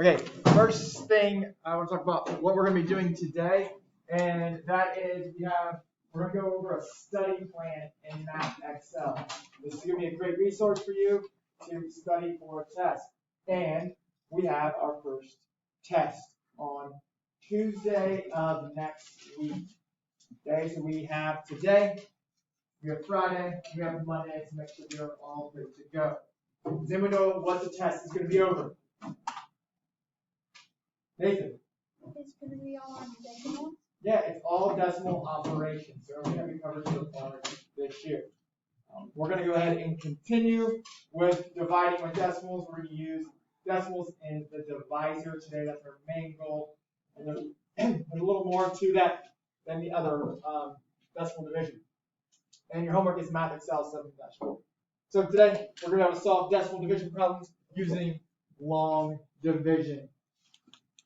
Okay, first thing I want to talk about what we're going to be doing today, and that is we're going to go over a study plan in MathXL. This is going to be a great resource for you to study for a test. And we have our first test on Tuesday of next week. Okay, so we have today, we have Friday, we have Monday to make sure we are all good to go. Does anyone know what the test is going to be over? Nathan? It's going to be all on decimal? Yeah, it's all decimal operations. So everything that we covered so far this year. We're going to go ahead and continue with dividing with decimals. We're going to use decimals in the divisor today. That's our main goal. And there's a little more to that than the other decimal division. And your homework is MathXL 7-4. So today, we're going to have to solve decimal division problems using long division.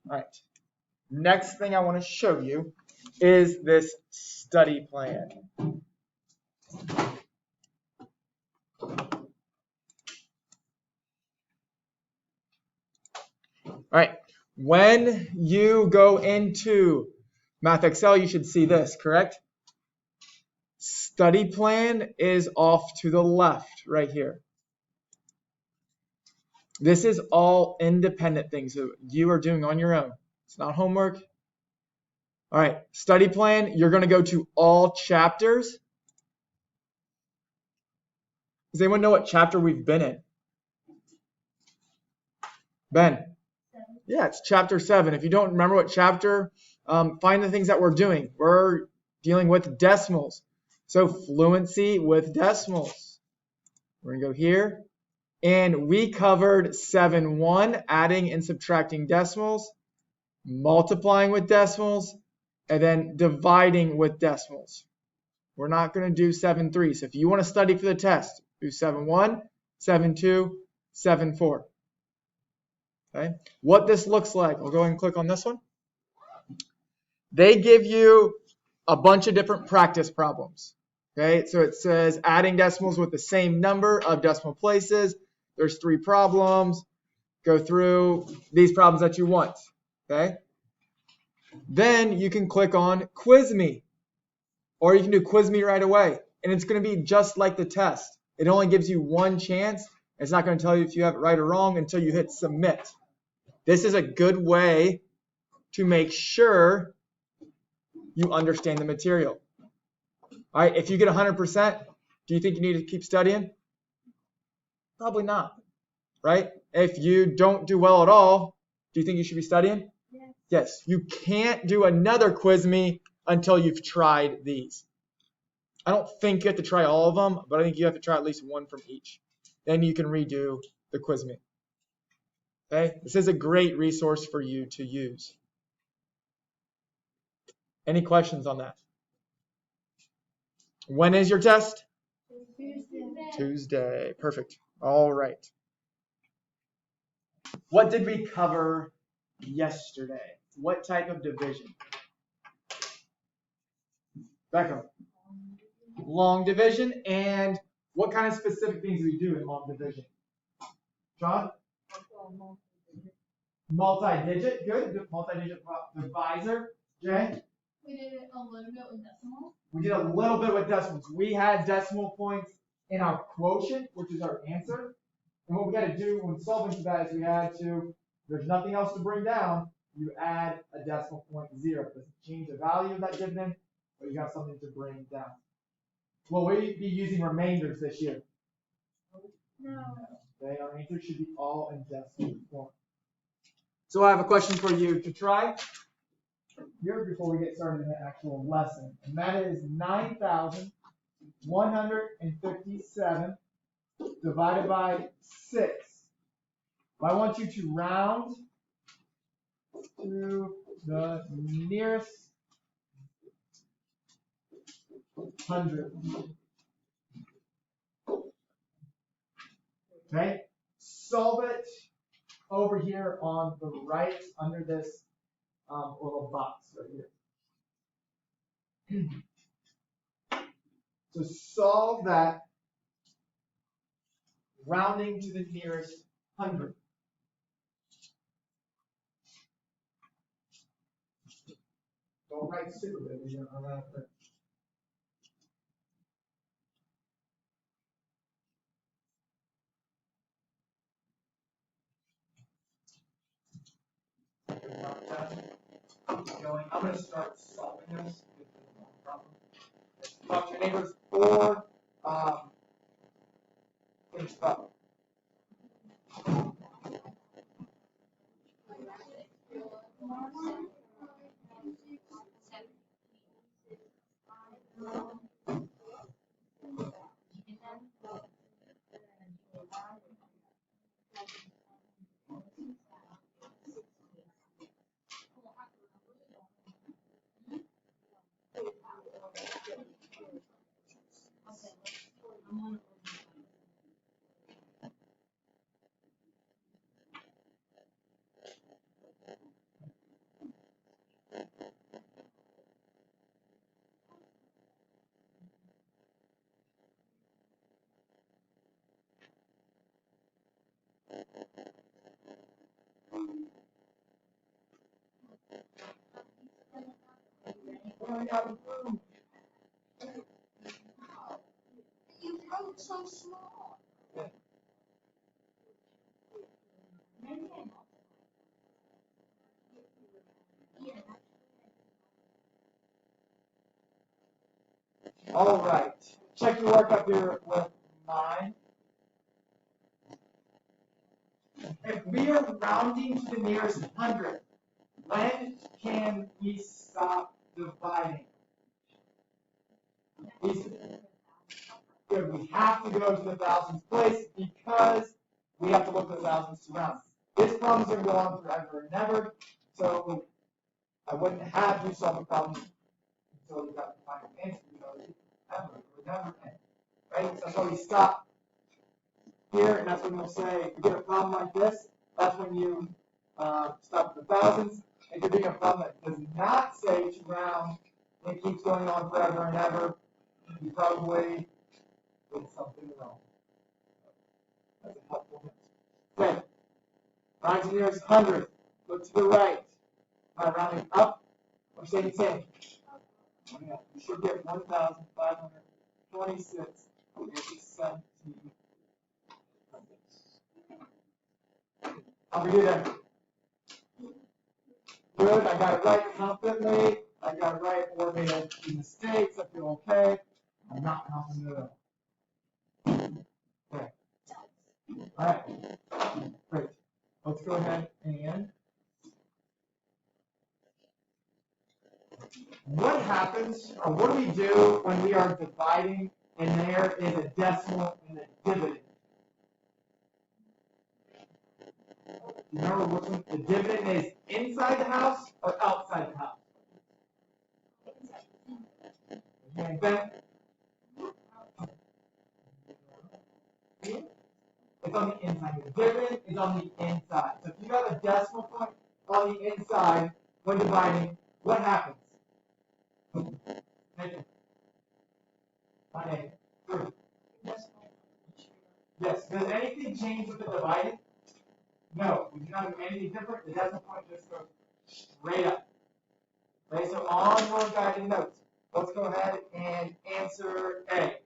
All right. Next thing I want to show you is this study plan. All right. When you go into MathXL, you should see this, correct? Study plan is off to the left right here. This is all independent things that you are doing on your own. It's not homework. All right, study plan, you're going to go to all chapters. Does anyone know what chapter we've been in? Ben? 7. Yeah, it's chapter 7. If you don't remember what chapter, find the things that we're doing. We're dealing with decimals. So fluency with decimals. We're going to go here. And we covered 7-1, adding and subtracting decimals, multiplying with decimals, and then dividing with decimals. We're not going to do 7-3. So if you want to study for the test, do 7-1, 7-2, 7-4. Okay. What this looks like, I'll go ahead and click on this one. They give you a bunch of different practice problems. Okay, so it says adding decimals with the same number of decimal places. There's 3 problems. Go through these problems that you want. Okay. Then you can click on Quiz Me. Or you can do Quiz Me right away. And it's going to be just like the test. It only gives you one chance. It's not going to tell you if you have it right or wrong until you hit Submit. This is a good way to make sure you understand the material. All right, if you get 100%, do you think you need to keep studying? Probably not, right? If you don't do well at all, do you think you should be studying? Yes. Yes. You can't do another Quiz Me until you've tried these. I don't think you have to try all of them, but I think you have to try at least one from each. Then you can redo the Quiz Me. Okay? This is a great resource for you to use. Any questions on that? When is your test? Tuesday. Tuesday. Perfect. All right. What did we cover yesterday? What type of division? Beckham. Long division. And what kind of specific things do we do in long division? John? Multi-digit. Good. Multi-digit divisor. Jay? We did it a little bit with decimals. We did a little bit with decimals. We had decimal points in our quotient, which is our answer. And what we got to do when solving for that is we had to, there's nothing else to bring down, you add a decimal point 0. It doesn't change the value of that dividend, but you got something to bring down. Will we be using remainders this year? No. Okay, our answer should be all in decimal form. So I have a question for you to try here before we get started in the actual lesson. And that is 9,157 divided by 6. I want you to round to the nearest 100. Okay, solve it over here on the right under this little box right here. So solve that rounding to the nearest 100. I'll write super good. You know, I'm not print. Going. I'm going to start solving this. Talk to your neighbors or finish up. You wrote so small. All right. Check your work up here with mine. If we are rounding to the nearest hundredth, when can we stop dividing? Good. We have to go to the thousands place because we have to look at the thousands to round. This problem's going to go on forever and ever, so I wouldn't have you solve the problem until you got the final answer because it would never end. Right? So that's why we stop here, and that's when we'll say, if you get a problem like this, that's when you stop at the thousands. If you're doing a problem that does not say to round, and it keeps going on forever and ever, you probably did something wrong. That's a helpful hint. Okay. Round to the nearest hundredth. Look to the right. Am I rounding up or staying the same? You should get 1,526. How we do that? Good. I got it right confidently. I got it right or made a few mistakes. I feel okay. I'm not confident at all. Okay. All right. Great. Let's go ahead and. What happens, or what do we do when we are dividing and there is a decimal and a dividend? Remember which one the dividend is inside the house or outside the house? Okay, Ben? It's on the inside. The dividend is on the inside. So if you have a decimal point on the inside when dividing, what happens? My name. Yes. Does anything change with the dividing? No. We do not do anything different. The decimal point just goes straight up. Okay, so on your guiding notes, let's go ahead and answer A.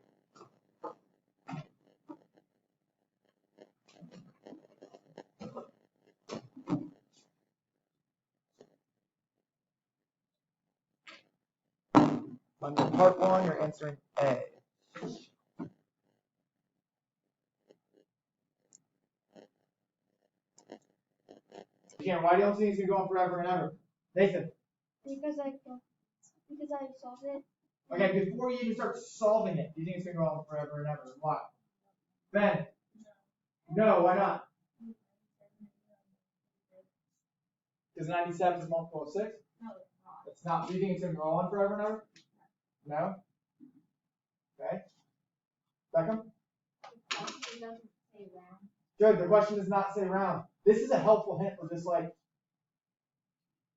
On your part one, you're answering A. Again, why do you think it's gonna go on forever and ever? Nathan. Because I solved it. Okay, before you even start solving it, do you think it's gonna go on forever and ever? Why? Ben. No, why not? Because 97 is a multiple of 6? No, it's not. It's not. Do you think it's gonna go on forever and ever? No? Okay. Beckham? It doesn't say round. Good. The question does not say round. This is a helpful hint for just like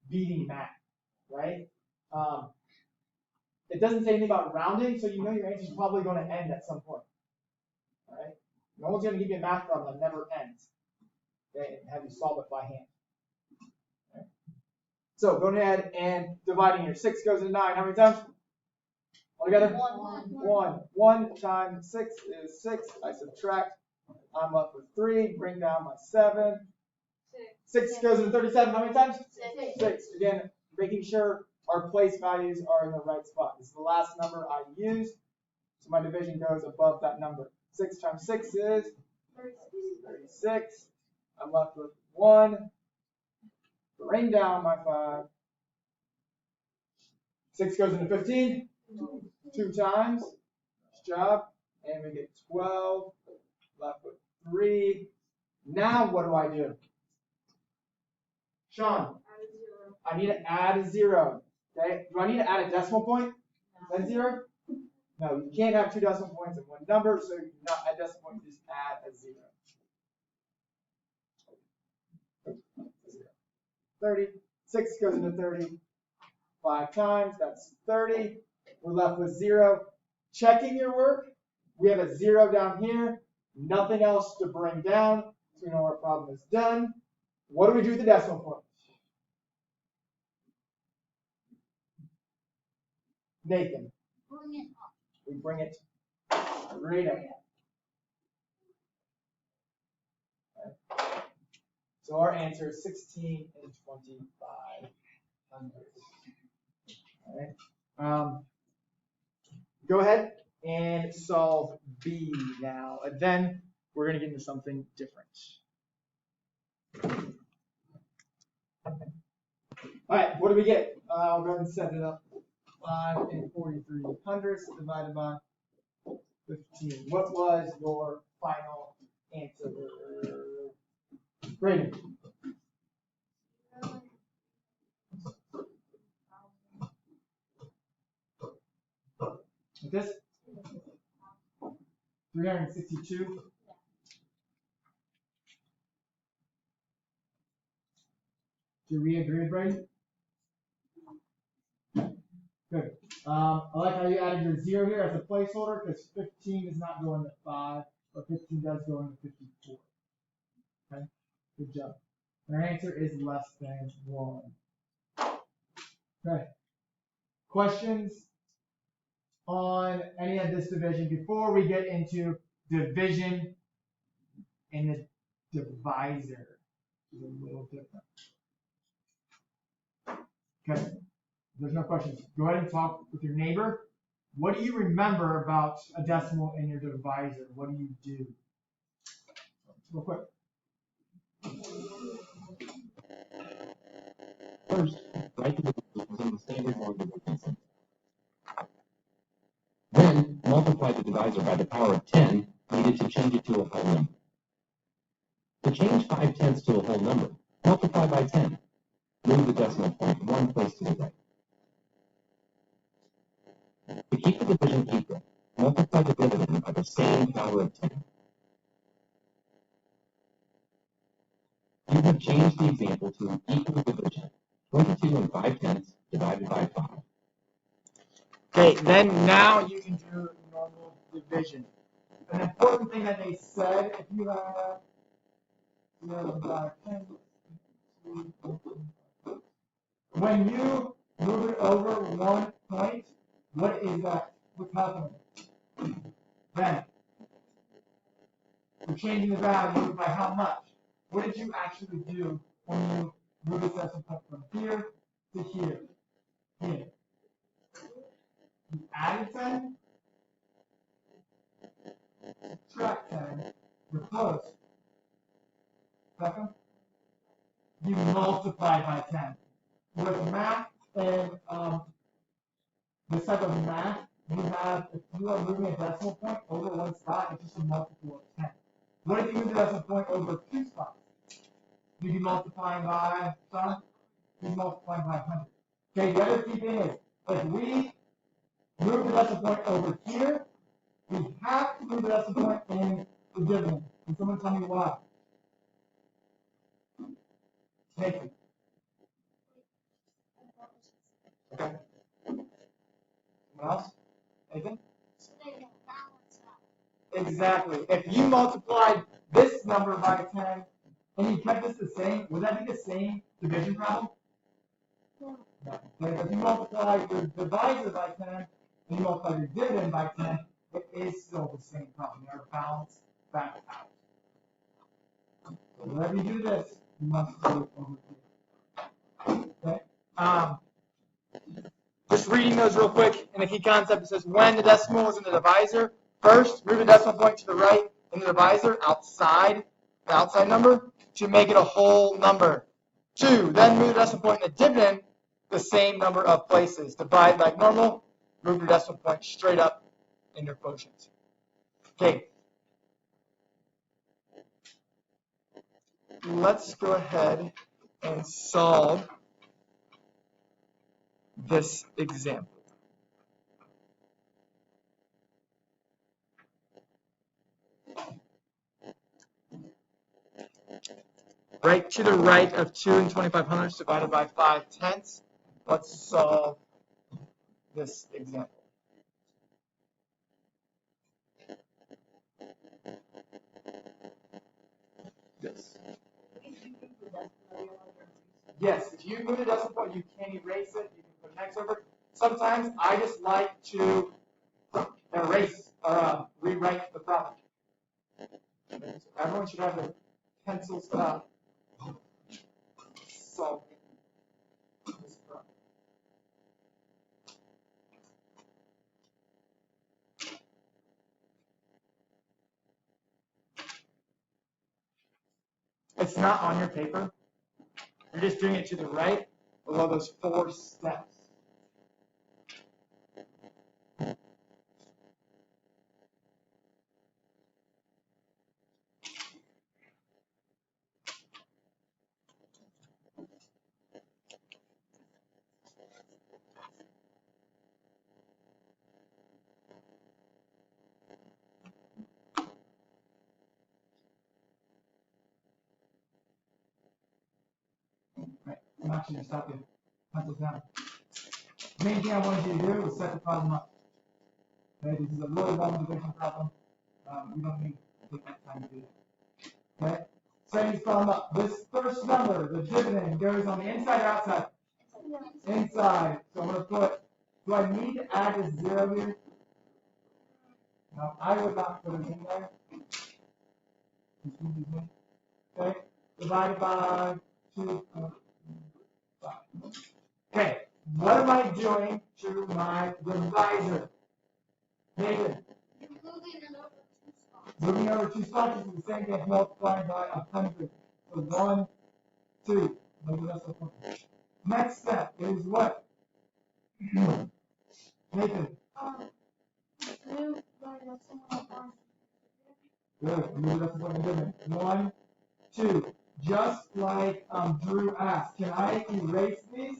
beating math, right? It doesn't say anything about rounding, so you know your answer is probably going to end at some point. All right? No one's going to give you a math problem that never ends. Okay? And have you solve it by hand. Okay? So going ahead and dividing here. 6 goes into 9. How many times? All together? 1. 1 times 6 is 6. I subtract. I'm left with 3. Bring down my 7. 6 goes into 37. How many times? 6. Again, making sure our place values are in the right spot. This is the last number I used, so my division goes above that number. 6 times 6 is 36. I'm left with 1. Bring down my 5. 6 goes into 15. 2 times. Nice job. And we get 12. Left with 3. Now what do I do? Sean, I need to add a 0. Okay? Do I need to add a decimal point? Then 0? No, you can't have 2 decimal points in one number, so you do not add decimal points, just add a 0. 30. 6 goes into 30 5 times. That's 30. We're left with 0. Checking your work. We have a 0 down here. Nothing else to bring down. So we know our problem is done. What do we do with the decimal point? Nathan. We bring it right up. Okay. So our answer is 16 and 25 hundredths. All right. Go ahead and solve B now. And then we're going to get into something different. All right, what do we get? I'll go ahead and set it up. 5 and 43 hundredths divided by 15. What was your final answer? Rating. Like this? 362. Do we agree with Brady? Good. I like how you added your 0 here as a placeholder because 15 does not go into 5, but 15 does go into 54. Okay? Good job. And our answer is less than 1. Okay. Questions on any of this division before we get into division and the divisor? It's a little different. Okay. There's no questions. Go ahead and talk with your neighbor. What do you remember about a decimal in your divisor? What do you do? Real quick. First, write the divisors in the standard order of descent. Then, multiply the divisor by the power of 10 needed to change it to a whole number. To change 5/10 to a whole number, multiply by 10. Move the decimal point 1 place to the right. To keep the division equal, multiply the dividend by the same power of 10. You have changed the example to an equal division. 22 and 5/10 divided by 5. Okay, then now you can do normal division. An important thing that they said, if you have 10, when you move it over 1 point, what is that? What's happening? Then you're changing the value by how much? What did you actually do when you move the decimal point from here to here? Here. You added 10, subtract 10, you're close. Second, you multiply by 10. With math and this type of math, you have, if you are moving a decimal point over one spot, it's just a multiple of 10. What if you move the decimal point over 2 spots? You'd be multiplying by some? You'd be multiplying by 100. Okay, the other key thing is, if we move the decimal point over here, we have to move the decimal point in the dividend. Can someone tell me why? Thank you. Okay. Someone else? Anything? Exactly. If you multiplied this number by 10 and you kept this the same, would that be the same division problem? No. Okay, if you multiply your divisor by 10 and you multiply your dividend by 10, it is still the same problem. They're balanced back out. So whenever you do this, you must go over here. Okay? Just reading those real quick in the key concept, it says when the decimal is in the divisor, first move the decimal point to the right in the divisor outside the outside number to make it a whole number. 2, then move the decimal point in the dividend the same number of places. Divide like normal, move your decimal point straight up in your quotient. Okay. Let's go ahead and solve this example. Right to the right of 2 and 2500ths divided by 5/10. Let's solve this example. This. Yes, if you move the decimal point, you can erase it. You can put an X over it. Sometimes I just like to erase or rewrite the problem. Everyone should have their pencils out. So, this problem. It's not on your paper. You're just doing it to the right below those 4 steps. Right. I'm actually going to stop you. Pencils down. The main thing I wanted you to do is set the problem up. Okay, this is a really long division problem. You don't need to take that time to do that. Okay? Setting this problem up. This first number, the dividend, goes on the inside or outside? Inside. So I'm going to put, do I need to add a 0 here? No, I would not put it in there. Okay? Divided by 2.5. Okay, what am I doing to my divisor? Nathan. Moving over 2 spots is the same thing as multiplying by 100. So 1, 2. Maybe that's the point. Next step is what? Nathan. Good. Maybe that's the point. 1, 2. Just like Drew asked, can I erase these?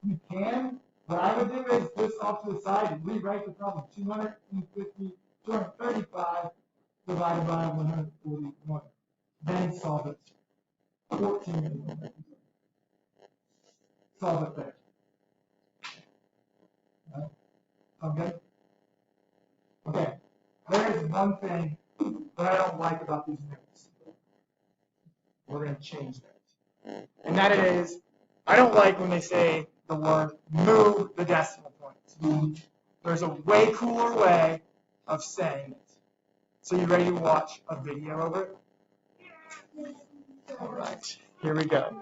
You can. What I would do is this off to the side and rewrite the problem. 235 divided by 141. Then solve it. 14. Solve it there. Sound good? Okay. There's one thing that I don't like about these notes. We're going to change that. And that is, I don't like when they say the word move the decimal point. There's a way cooler way of saying it. So you ready to watch a video of it? All right, here we go.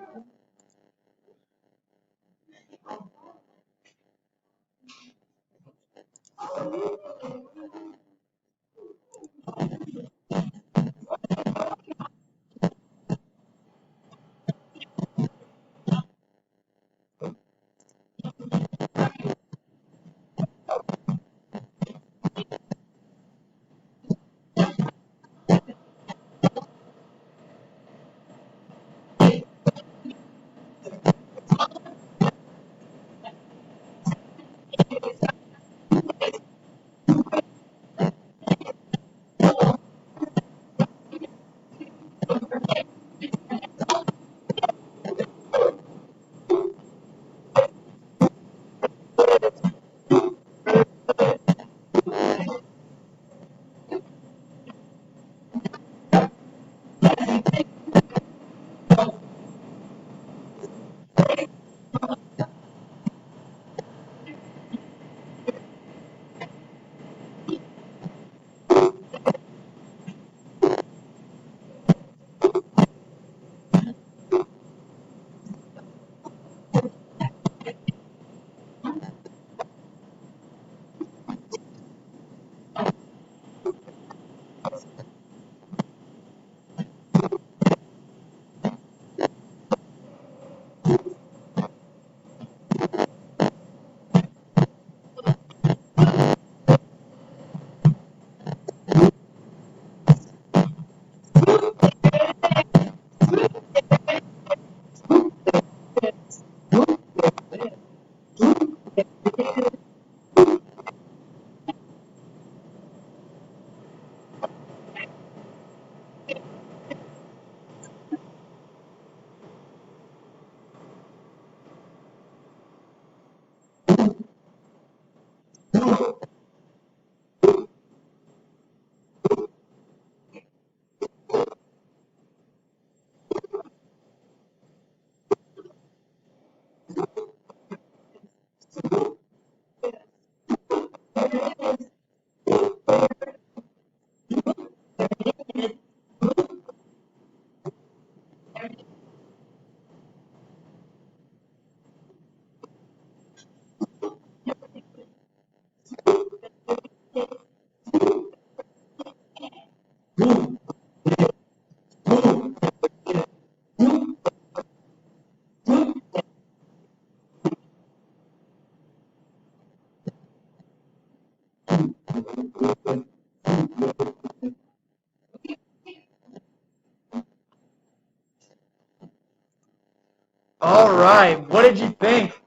All right, what did you think?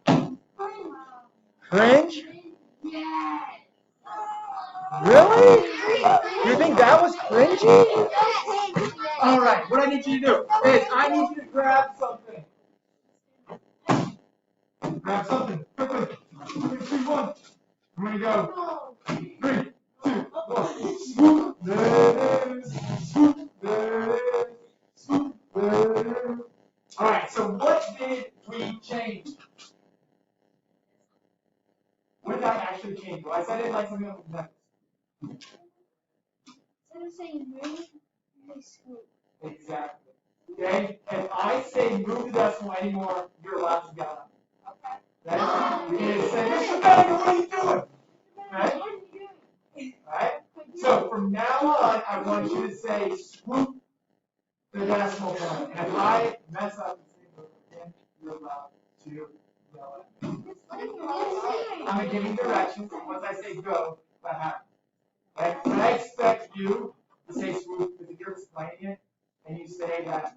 Cringe? Really? You think that was cringy? All right, what I need you to do is I need you to grab something. Grab something. Quickly. 3, 2, 1. I'm going to go. 3, 2, 1. Swoop. There it is. Swoop. There it is. Swoop. There it is. All right, so what did we change? What did I actually change? Well, I said it like something else. Instead of saying move, they swoop. Exactly. Okay? If I say move the decimal anymore, you're allowed to yell at me. Okay? You're going to say, Mr. Banner, what are you doing? Right? Right? So from now on, I want you to say swoop the decimal point. And if I mess up and say move again, you're allowed to yell at me. I'm going to give you directions. Once I say go, that happens. Okay? But I expect you to say swoop because if you're explaining it and you say that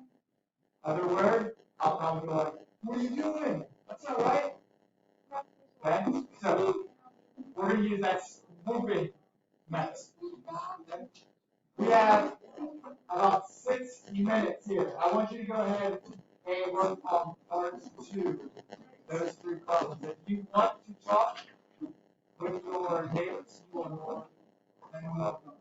other word, I'll probably go like, what are you doing? That's not right. Okay? So we're going to use that swooping method. Okay? We have about 60 minutes here. I want you to go ahead and work on part 2. Those 3 problems. If you want to talk with your neighbors, you are more than welcome.